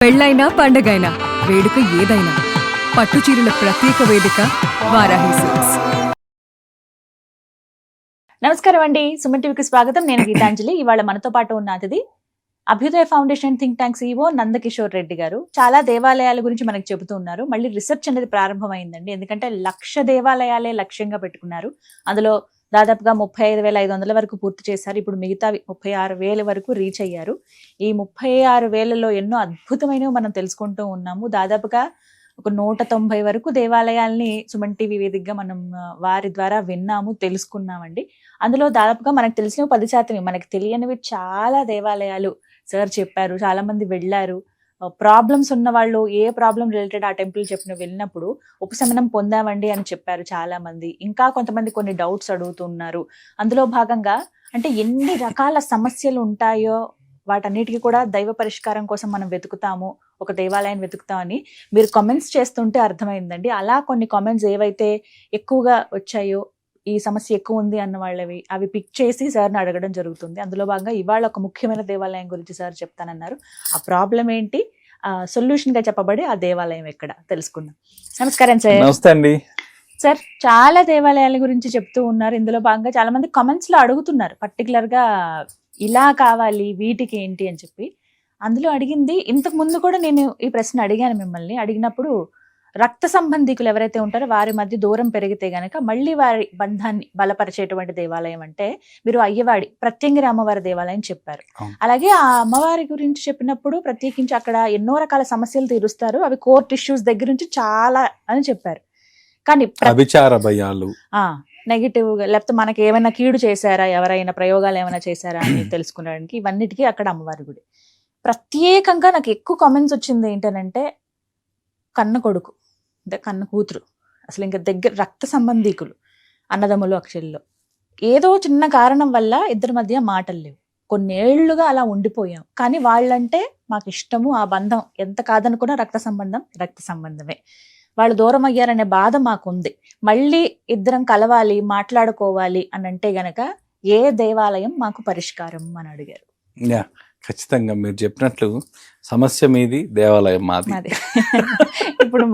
పెళ్ళైనా పండగైనా వేడుక ఏదైనా పట్టుచీరల ప్రత్యేక వేదిక వారాహి సిల్క్స్. నమస్కారం అండి, సుమన్ టీవీకి స్వాగతం. నేను గీతాంజలి. ఇవాళ మనతో పాటు ఉన్న అతిథి అభ్యుదయ foundation think tank CEO Nandakishore Reddy గారు. చాలా దేవాలయాల గురించి మనకు చెబుతూ ఉన్నారు. మళ్ళీ రీసెర్చ్ అనేది ప్రారంభమైందండి, ఎందుకంటే 1,00,000 దేవాలయాలే లక్ష్యంగా పెట్టుకున్నారు. అందులో దాదాపుగా 35,500 వరకు పూర్తి చేశారు. ఇప్పుడు మిగతా 36,000 వరకు రీచ్ అయ్యారు. ఈ 36,000లో ఎన్నో అద్భుతమైనవి మనం తెలుసుకుంటూ ఉన్నాము. దాదాపుగా ఒక 190 వరకు దేవాలయాల్ని సుమన్ టీవీ వేదికగా మనం వారి ద్వారా విన్నాము, తెలుసుకున్నామండి. అందులో దాదాపుగా మనకు తెలిసినవి 10%, మనకు తెలియనివి చాలా దేవాలయాలు సార్ చెప్పారు. చాలా మంది వెళ్ళారు. ప్రాబ్లమ్స్ ఉన్న వాళ్ళు ఏ ప్రాబ్లం రిలేటెడ్ ఆ టెంపుల్ చెప్పిన వెళ్ళినప్పుడు ఉపశమనం పొందామండి అని చెప్పారు చాలా మంది. ఇంకా కొంతమంది కొన్ని డౌట్స్ అడుగుతున్నారు. అందులో భాగంగా అంటే ఎన్ని రకాల సమస్యలు ఉంటాయో వాటన్నిటికీ కూడా దైవ పరిష్కారం కోసం మనం వెతుకుతాము, ఒక దేవాలయాన్ని వెతుకుతామని మీరు కామెంట్స్ చేస్తుంటే అర్థమైందండి. అలా కొన్ని కామెంట్స్ ఏవైతే ఎక్కువగా వచ్చాయో, ఈ సమస్య ఎక్కువ ఉంది అన్న వాళ్ళవి అవి పిక్ చేసి సార్ని అడగడం జరుగుతుంది. అందులో భాగంగా ఇవాళ ఒక ముఖ్యమైన దేవాలయం గురించి సార్ చెప్తానన్నారు. ఆ ప్రాబ్లం ఏంటి, సొల్యూషన్ గా చెప్పబడి ఆ దేవాలయం ఎక్కడ తెలుసుకుందాం. నమస్కారం సార్. నమస్తే అండి సార్, చాలా దేవాలయాల గురించి చెప్తూ ఉన్నారు. ఇందులో భాగంగా చాలా మంది కామెంట్స్ లో అడుగుతున్నారు, పర్టికులర్ గా ఇలా కావాలి వీటికి ఏంటి అని చెప్పి. అందులో అడిగింది, ఇంతకు ముందు కూడా నేను ఈ ప్రశ్న అడిగాను మిమ్మల్ని. అడిగినప్పుడు రక్త సంబంధికులు ఎవరైతే ఉంటారో వారి మధ్య దూరం పెరిగితే గనక మళ్ళీ వారి బంధాన్ని బలపరిచేటువంటి దేవాలయం అంటే మీరు అయ్యవాడి ప్రత్యంగిరి అమ్మవారి దేవాలయం చెప్పారు. అలాగే ఆ అమ్మవారి గురించి చెప్పినప్పుడు ప్రత్యేకించి అక్కడ ఎన్నో రకాల సమస్యలు తీరుస్తారు, అవి కోర్ట్ ఇష్యూస్ దగ్గర నుంచి చాలా అని చెప్పారు. కానీ అభిచార భయాలు, నెగిటివ్ గా లేకపోతే మనకి ఏమైనా కీడు చేశారా, ఎవరైనా ప్రయోగాలు ఏమైనా చేశారా అని తెలుసుకునడానికి ఇవన్నిటికీ అక్కడ అమ్మవారి గుడి. ప్రత్యేకంగా నాకు ఎక్కువ కామెంట్స్ వచ్చింది ఏంటనంటే కన్న కొడుకు, కన్న కూతురు, అసలు ఇంకా దగ్గర రక్త సంబంధికులు, అన్నదమ్ములు అక్షల్లో ఏదో చిన్న కారణం వల్ల ఇద్దరి మధ్య మాటలు లేవు. కొన్నేళ్లుగా అలా ఉండిపోయాం. కానీ వాళ్ళంటే మాకు ఇష్టము, ఆ బంధం ఎంత కాదనుకున్నా రక్త సంబంధమే. వాళ్ళు దూరం అయ్యారనే బాధ మాకుంది. మళ్ళీ ఇద్దరం కలవాలి, మాట్లాడుకోవాలి అని అంటే గనక ఏ దేవాలయం మాకు పరిష్కారం అని అడిగారు. ఖచ్చితంగా మీరు చెప్పినట్లు సమస్య మీది, దేవాలయం మాది. ఇప్పుడు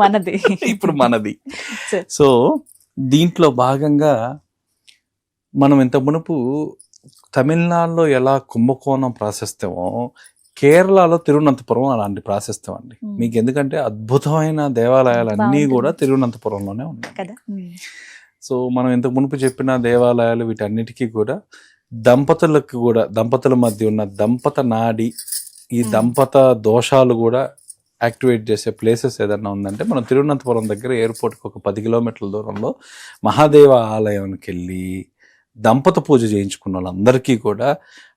మనది. సో దీంట్లో భాగంగా మనం ఇంత మునుపు తమిళనాడులో ఎలా కుంభకోణం ప్రాశస్తామో కేరళలో తిరువనంతపురం అలాంటి ప్రాశస్తామండి మీకు. ఎందుకంటే అద్భుతమైన దేవాలయాలన్నీ కూడా తిరువనంతపురంలోనే ఉన్నాయి కదా. సో మనం ఇంతకు మునుపు చెప్పిన దేవాలయాలు వీటన్నిటికీ కూడా దంపతులకు కూడా, దంపతుల మధ్య ఉన్న దంపత నాడి, ఈ దంపత దోషాలు కూడా యాక్టివేట్ చేసే ప్లేసెస్ ఏదన్నా ఉందంటే మనం తిరువనంతపురం దగ్గర ఎయిర్పోర్ట్కి ఒక 10 కిలోమీటర్ల దూరంలో మహాదేవ ఆలయానికి వెళ్ళి దంపత పూజ చేయించుకున్న వాళ్ళందరికీ కూడా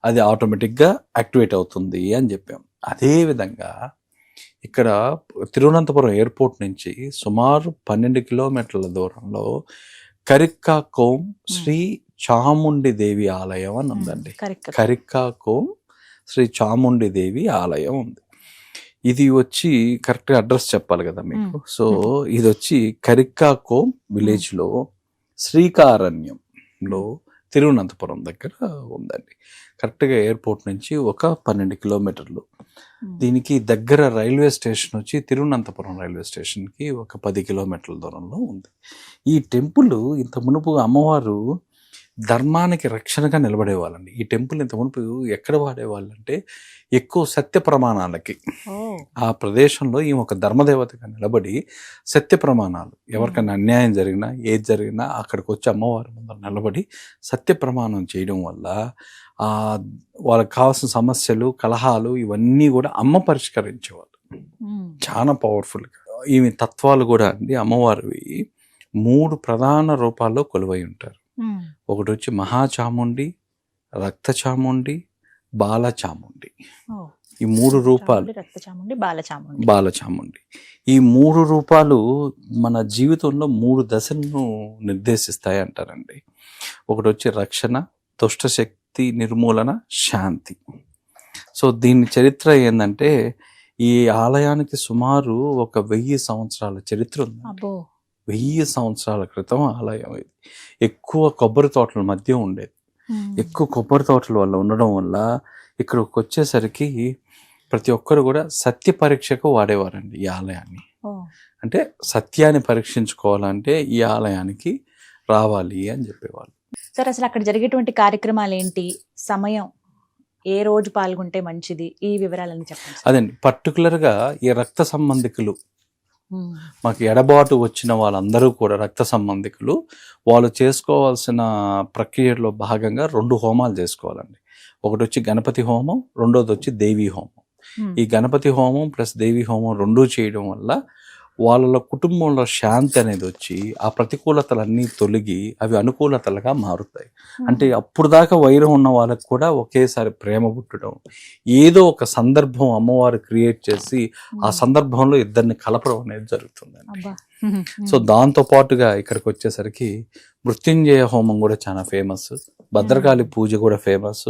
అది ఆటోమేటిక్గా యాక్టివేట్ అవుతుంది అని చెప్పాం. అదేవిధంగా ఇక్కడ తిరువనంతపురం ఎయిర్పోర్ట్ నుంచి సుమారు 12 కిలోమీటర్ల దూరంలో కరిక్కాకోం శ్రీ చాముండి దేవి ఆలయం అని ఉందండి. కరిక్కాకోం శ్రీ చాముండి దేవి ఆలయం ఉంది. ఇది వచ్చి కరెక్ట్గా అడ్రస్ చెప్పాలి కదా మీకు. సో ఇది వచ్చి కరిక్కాకోం విలేజ్లో శ్రీకారణ్యంలో తిరువనంతపురం దగ్గర ఉందండి. కరెక్ట్గా ఎయిర్పోర్ట్ నుంచి ఒక 12 కిలోమీటర్లు. దీనికి దగ్గర రైల్వే స్టేషన్ వచ్చి తిరువనంతపురం రైల్వే స్టేషన్కి ఒక 10 కిలోమీటర్ల దూరంలో ఉంది. ఈ టెంపుల్ ఇంత మునుపు అమ్మవారు ధర్మానికి రక్షణగా నిలబడేవాళ్ళండి. ఈ టెంపుల్ ఇంత మునుపు ఎక్కడ వాడేవాళ్ళంటే ఎక్కువ సత్య ప్రమాణాలకి. ఆ ప్రదేశంలో ఈ ఒక ధర్మదేవతగా నిలబడి సత్య ప్రమాణాలు, ఎవరికైనా అన్యాయం జరిగినా ఏది జరిగినా అక్కడికి వచ్చి అమ్మవారి ముందర నిలబడి సత్య ప్రమాణం చేయడం వల్ల వాళ్ళకి కావాల్సిన సమస్యలు, కలహాలు ఇవన్నీ కూడా అమ్మ పరిష్కరించేవాళ్ళు. చాలా పవర్ఫుల్గా ఈమె తత్వాలు కూడా అండి అమ్మవారివి 3 ప్రధాన రూపాల్లో కొలువై ఉంటారు. ఒకటి వచ్చి మహాచాముండి, రక్త చాముండి, బాలచాముండి. ఈ 3 రూపాలు, బాలచాముండి, ఈ 3 రూపాలు మన జీవితంలో 3 దశలను నిర్దేశిస్తాయి అంటారండి. ఒకటి వచ్చి రక్షణ, దుష్టశక్తి నిర్మూలన, శాంతి. సో దీని చరిత్ర ఏంటంటే ఈ ఆలయానికి సుమారు ఒక 1000 సంవత్సరాల చరిత్ర ఉంది. 1000 సంవత్సరాల క్రితం ఆలయం ఇది. ఎక్కువ కొబ్బరి తోటల మధ్య ఉండేది. ఎక్కువ కొబ్బరి తోటల వల్ల ఉండడం వల్ల ఇక్కడికి వచ్చేసరికి ప్రతి ఒక్కరు కూడా సత్య పరీక్షకు వాడేవారండి ఈ ఆలయాన్ని. ఓ. అంటే సత్యాన్ని పరీక్షించుకోవాలంటే ఈ ఆలయానికి రావాలి అని చెప్పేవాళ్ళు. సార్ అసలు అక్కడ జరిగేటువంటి కార్యక్రమాలు ఏంటి, సమయం, ఏ రోజు పాల్గొంటే మంచిది, ఈ వివరాలని చెప్పండి సార్. అదండి, పర్టికులర్గా ఈ రక్త సంబంధికులు, ఉమ్. మాకు ఎడబాటు వచ్చిన వాళ్ళందరూ కూడా రక్త సంబంధికులు, వాళ్ళు చేసుకోవాల్సిన ప్రక్రియలో భాగంగా 2 హోమాలు చేసుకోవాలండి. ఒకటి వచ్చి గణపతి హోమం, రెండోది వచ్చి దేవీ హోమం. ఉమ్. ఈ గణపతి హోమం ప్లస్ దేవీ హోమం 2 చేయడం వల్ల వాళ్ళ కుటుంబంలో శాంతి అనేది వచ్చి ఆ ప్రతికూలతలన్నీ తొలగి అవి అనుకూలతలుగా మారుతాయి. అంటే అప్పుడు దాకా వైరం ఉన్న వాళ్ళకి కూడా ఒకేసారి ప్రేమ పుట్టడం, ఏదో ఒక సందర్భం అమ్మవారు క్రియేట్ చేసి ఆ సందర్భంలో ఇద్దరిని కలపడం అనేది జరుగుతుందండి. అబ్బా. సో దాంతో పాటుగా ఇక్కడికి వచ్చేసరికి మృత్యుంజయ హోమం కూడా చాలా ఫేమస్, భద్రకాళి పూజ కూడా ఫేమస్,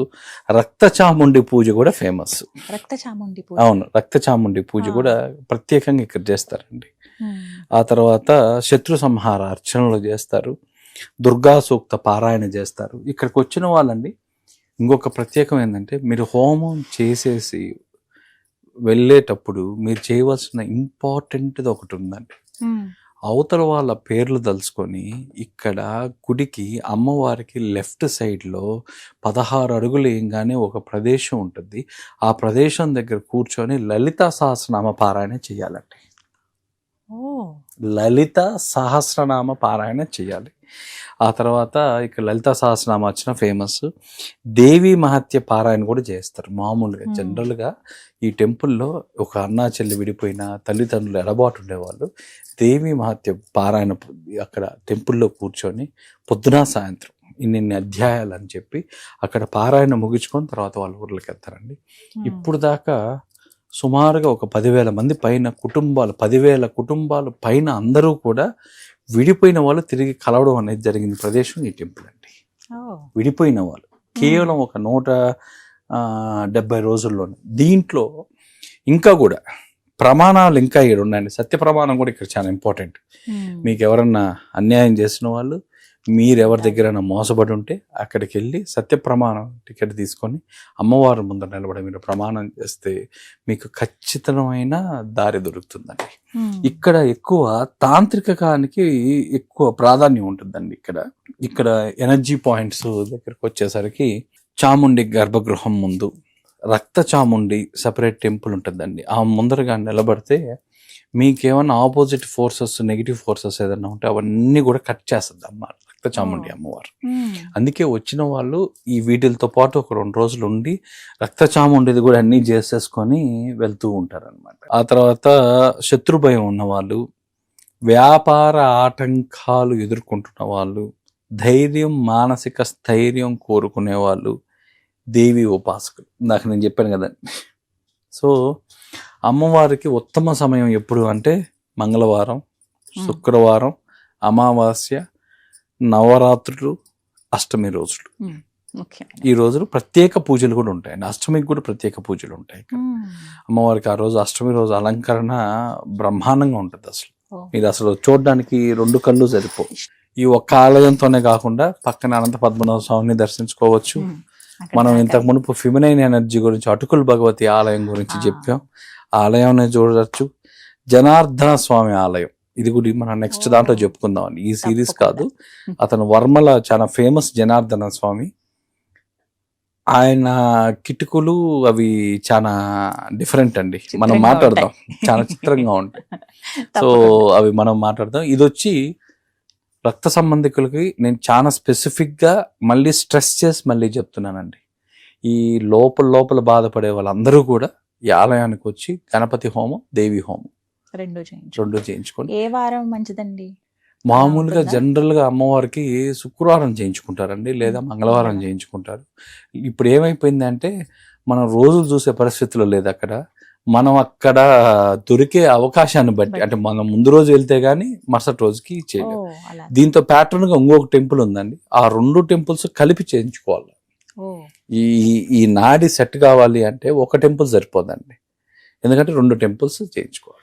రక్త చాముండి పూజ కూడా ఫేమస్. రక్త చాముండి పూజ. అవును, రక్త చాముండి పూజ కూడా ప్రత్యేకంగా ఇక్కడ చేస్తారండి. ఉమ్. ఆ తర్వాత శత్రు సంహార అర్చనలు చేస్తారు, దుర్గా సూక్త పారాయణ చేస్తారు. ఇక్కడికి వచ్చిన వాళ్ళండి ఇంకొక ప్రత్యేకం ఏంటంటే, మీరు హోమం చేసేసి వెళ్ళేటప్పుడు మీరు చేయవలసిన ఇంపార్టెంట్ది ఒకటి ఉందండి. ఉమ్. అవతల వాళ్ళ పేర్లు తలుచుకొని ఇక్కడ గుడికి అమ్మవారికి లెఫ్ట్ సైడ్లో 16 అడుగులు వేయంగానే ఒక ప్రదేశం ఉంటుంది. ఆ ప్రదేశం దగ్గర కూర్చొని లలితా సహస్రనామ పారాయణ చేయాలండి. ఓ. లలిత సహస్రనామ పారాయణ చేయాలి. ఆ తర్వాత ఇక్కడ లలిత సహస్రనామ వచ్చిన ఫేమస్, దేవి మహత్య పారాయణ కూడా చేస్తారు. మామూలుగా జనరల్గా ఈ టెంపుల్లో ఒక అన్నా చెల్లి విడిపోయిన తల్లిదండ్రులు ఎడబాటు ఉండేవాళ్ళు దేవి మహత్య పారాయణ అక్కడ టెంపుల్లో కూర్చొని పొద్దున సాయంత్రం ఇన్ని అధ్యాయాలు అని చెప్పి అక్కడ పారాయణ ముగించుకొని తర్వాత వాళ్ళ ఊర్లోకి వెళ్తారండి. ఇప్పుడు దాకా సుమారుగా ఒక 10,000 మంది పైన కుటుంబాలు, 10,000 కుటుంబాలు పైన అందరూ కూడా విడిపోయిన వాళ్ళు తిరిగి కలవడం అనేది జరిగింది ప్రదేశం ఈ టెంపుల్ అండి. విడిపోయిన వాళ్ళు కేవలం ఒక 170 రోజుల్లోనే. దీంట్లో ఇంకా కూడా ప్రమాణాలు ఇంకా 7 ఉన్నాయండి. సత్య ప్రమాణం కూడా ఇక్కడ చాలా ఇంపార్టెంట్. మీకు ఎవరన్నా అన్యాయం చేసిన వాళ్ళు, మీరు ఎవరి దగ్గరైనా మోసపడి ఉంటే అక్కడికి వెళ్ళి సత్య ప్రమాణం టికెట్ తీసుకొని అమ్మవారి ముందర నిలబడి మీరు ప్రమాణం చేస్తే మీకు ఖచ్చితమైన దారి దొరుకుతుందండి. ఇక్కడ ఎక్కువ తాంత్రికానికి ఎక్కువ ప్రాధాన్యం ఉంటుందండి. ఇక్కడ ఎనర్జీ పాయింట్స్ దగ్గరకు వచ్చేసరికి చాముండి గర్భగృహం ముందు రక్త చాముండి సపరేట్ టెంపుల్ ఉంటుందండి. ఆ ముందరగా నిలబడితే మీకేమన్నా ఆపోజిట్ ఫోర్సెస్, నెగిటివ్ ఫోర్సెస్ ఏదన్నా ఉంటే అవన్నీ కూడా కట్ చేస్తుంది అమ్మ రక్త చాముండి అమ్మవారు. అందుకే వచ్చిన వాళ్ళు ఈ వీటితో పాటు ఒక 2 రోజులు ఉండి రక్త చాముండిది కూడా అన్నీ చేసేసుకొని వెళ్తూ ఉంటారనమాట. ఆ తర్వాత శత్రు భయం ఉన్నవాళ్ళు, వ్యాపార ఆటంకాలు ఎదుర్కొంటున్న వాళ్ళు, ధైర్యం, మానసిక స్థైర్యం కోరుకునే వాళ్ళు, దేవి ఉపాసకులు. నాకు నేను చెప్పాను కదండి. సో అమ్మవారికి ఉత్తమ సమయం ఎప్పుడు అంటే మంగళవారం, శుక్రవారం, అమావాస్య, నవరాత్రులు, అష్టమి రోజులు. ఈ రోజులు ప్రత్యేక పూజలు కూడా ఉంటాయండి. అష్టమికి కూడా ప్రత్యేక పూజలు ఉంటాయి. అమ్మవారికి ఆ రోజు అష్టమి రోజు అలంకరణ బ్రహ్మాండంగా ఉంటుంది. మీరు అసలు చూడడానికి 2 కళ్ళు సరిపోవు. ఈ ఒక్క ఆలయంతోనే కాకుండా పక్కన అనంత పద్మనాభ స్వామిని దర్శించుకోవచ్చు. మనం ఇంతకు మునుపు ఫిమినైన్ ఎనర్జీ గురించి అటుకుల భగవతి ఆలయం గురించి చెప్పాం. ఆలయం చూడవచ్చు. జనార్దన స్వామి ఆలయం, ఇది కూడా మనం నెక్స్ట్ దాంట్లో చెప్పుకుందాం అండి. ఈ సిరీస్ కాదు, అతను వర్మల చాలా ఫేమస్ జనార్దన స్వామి. ఆయన కిటుకులు అవి చాలా డిఫరెంట్ అండి, మనం మాట్లాడదాం. చాలా చిత్రంగా ఉంటాయి. సో అవి మనం మాట్లాడదాం. ఇది వచ్చి రక్త సంబంధికులకి నేను చాలా స్పెసిఫిక్గా మళ్ళీ స్ట్రెస్ చేసి మళ్ళీ చెప్తున్నానండి. ఈ లోపల బాధపడే వాళ్ళందరూ కూడా ఈ ఆలయానికి వచ్చి గణపతి హోమం, దేవి హోమం 2 చేయించుకోండి. ఏ వారం మంచిదండి? మామూలుగా జనరల్గా అమ్మవారికి శుక్రవారం చేయించుకుంటారండి, లేదా మంగళవారం చేయించుకుంటారు. ఇప్పుడు ఏమైపోయిందంటే మనం రోజులు చూసే పరిస్థితుల్లో లేదు అక్కడ. మనం అక్కడ దొరికే అవకాశాన్ని బట్టి, అంటే మనం ముందు రోజు వెళ్తే గానీ మరుసటి రోజుకి చేయలేము. దీంతో ప్యాటర్న్ గా ఇంకొక టెంపుల్ ఉందండి. ఆ 2 టెంపుల్స్ కలిపి చేయించుకోవాలి. ఈ నాడి సెట్ కావాలి అంటే ఒక టెంపుల్ సరిపోదండి, ఎందుకంటే 2 టెంపుల్స్ చేయించుకోవాలి.